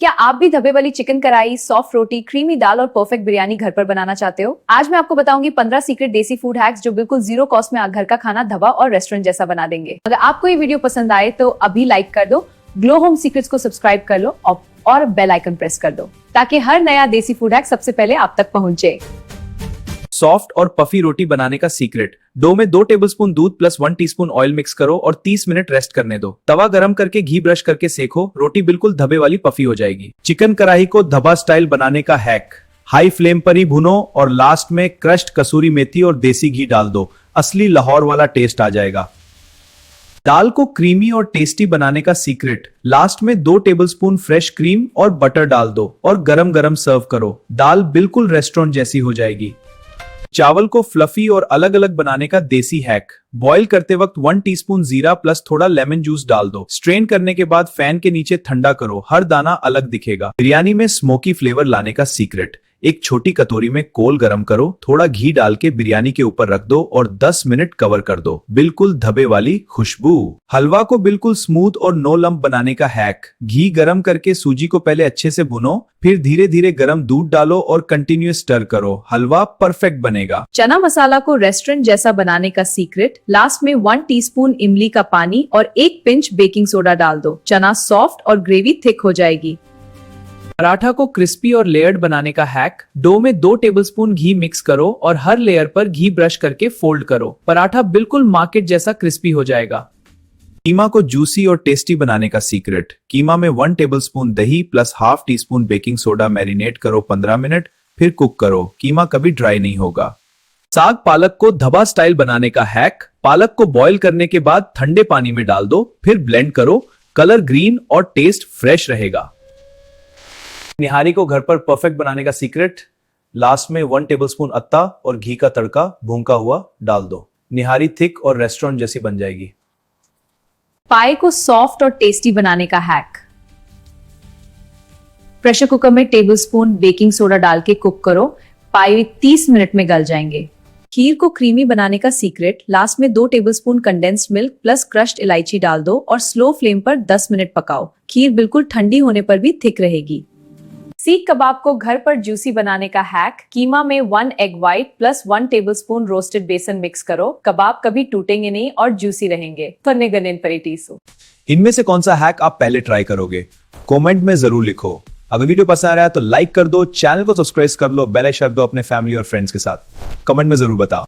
क्या आप भी धब्बे वाली चिकन कढ़ाई, सॉफ्ट रोटी, क्रीमी दाल और परफेक्ट बिरयानी घर पर बनाना चाहते हो? आज मैं आपको बताऊंगी 15 सीक्रेट देसी फूड हैक्स जो बिल्कुल जीरो कॉस्ट में घर का खाना धब्बा और रेस्टोरेंट जैसा बना देंगे। अगर आपको ये वीडियो पसंद आए तो अभी लाइक कर दो, ग्लो होम सीक्रेट्स को सब्सक्राइब कर लो और बेल आइकन प्रेस कर दो ताकि हर नया देसी फूड हैक सबसे पहले आप तक पहुंचे। सॉफ्ट और पफी रोटी बनाने का सीक्रेट। डो में 2 टेबलस्पून दूध प्लस 1 टीस्पून ऑयल मिक्स करो और 30 मिनट रेस्ट करने दो। तवा गरम करके घी ब्रश करके सेको, रोटी बिल्कुल धब्बे वाली पफी हो जाएगी। चिकन कढ़ाई को धब्बा स्टाइल बनाने का हैक। हाई फ्लेम पर ही भुनो और लास्ट में क्रश्ड कसूरी मेथी और देसी घी डाल दो, असली लाहौर वाला टेस्ट आ जाएगा। दाल को क्रीमी और टेस्टी बनाने का सीक्रेट। लास्ट में 2 टेबलस्पून फ्रेश क्रीम और बटर डाल दो और गरम गरम सर्व करो। दाल बिल्कुल रेस्टोरेंट जैसी हो जाएगी। चावल को फ्लफी और अलग अलग बनाने का देसी हैक। बॉईल करते वक्त 1 टीस्पून जीरा प्लस थोड़ा लेमन जूस डाल दो। स्ट्रेन करने के बाद फैन के नीचे ठंडा करो, हर दाना अलग दिखेगा। बिरयानी में स्मोकी फ्लेवर लाने का सीक्रेट। एक छोटी कटोरी में कोल गरम करो, थोड़ा घी डाल के बिरयानी के ऊपर रख दो और 10 मिनट कवर कर दो। बिल्कुल धब्बे वाली खुशबू। हलवा को बिल्कुल स्मूथ और नो लंप बनाने का हैक। घी गरम करके सूजी को पहले अच्छे से भुनो, फिर धीरे धीरे गरम दूध डालो और कंटिन्यूअस स्टर करो। हलवा परफेक्ट बनेगा। चना मसाला को रेस्टोरेंट जैसा बनाने का सीक्रेट। लास्ट में 1 टीस्पून इमली का पानी और 1 पिंच बेकिंग सोडा डाल दो। चना सॉफ्ट और ग्रेवी थिक हो जाएगी। पराठा को क्रिस्पी और लेयर्ड बनाने का हैक। डो में 2 टेबलस्पून घी मिक्स करो और हर लेयर पर घी ब्रश करके फोल्ड करो। पराठा बिल्कुल मार्केट जैसा क्रिस्पी हो जाएगा। कीमा को जूसी और टेस्टी बनाने का सीक्रेट। कीमा में 1 टेबलस्पून दही plus half teaspoon baking soda marinate करो 15 मिनट, फिर कुक करो। कीमा कभी ड्राई नहीं होगा। साग पालक को धब्बा स्टाइल बनाने का हैक। पालक को बॉईल करने के बाद ठंडे पानी में डाल दो, फिर ब्लेंड करो। कलर ग्रीन और टेस्ट फ्रेश रहेगा। निहारी को घर पर परफेक्ट बनाने का सीक्रेट। लास्ट में 1 टेबलस्पून अत्ता और घी का तड़का भूनका हुआ डाल दो। निहारी थिक और रेस्टोरेंट जैसी बन जाएगी। पाए को सॉफ्ट और टेस्टी बनाने का हैक। प्रेशर कुकर में टेबलस्पून बेकिंग सोडा डाल के कुक करो। पाए 30 मिनट में गल जाएंगे। खीर को क्रीमी बनाने का सीक्रेट। लास्ट में 2 tablespoon condensed milk plus crushed इलायची डाल दो और स्लो फ्लेम पर 10 मिनट पकाओ। खीर बिल्कुल ठंडी होने पर भी थिक रहेगी। सीख कबाब को घर पर जूसी बनाने का हैक। कीमा में 1 egg white plus 1 tablespoon roasted बेसन मिक्स करो। कबाब कभी टूटेंगे नहीं और जूसी रहेंगे। इनमें से कौन सा हैक आप पहले ट्राई करोगे? कमेंट में जरूर लिखो। अगर वीडियो पसंद आया तो लाइक कर दो, चैनल को सब्सक्राइब कर लो, बेल आइकन शेयर दो अपने फैमिली और फ्रेंड्स के साथ। कमेंट में जरूर बताओ।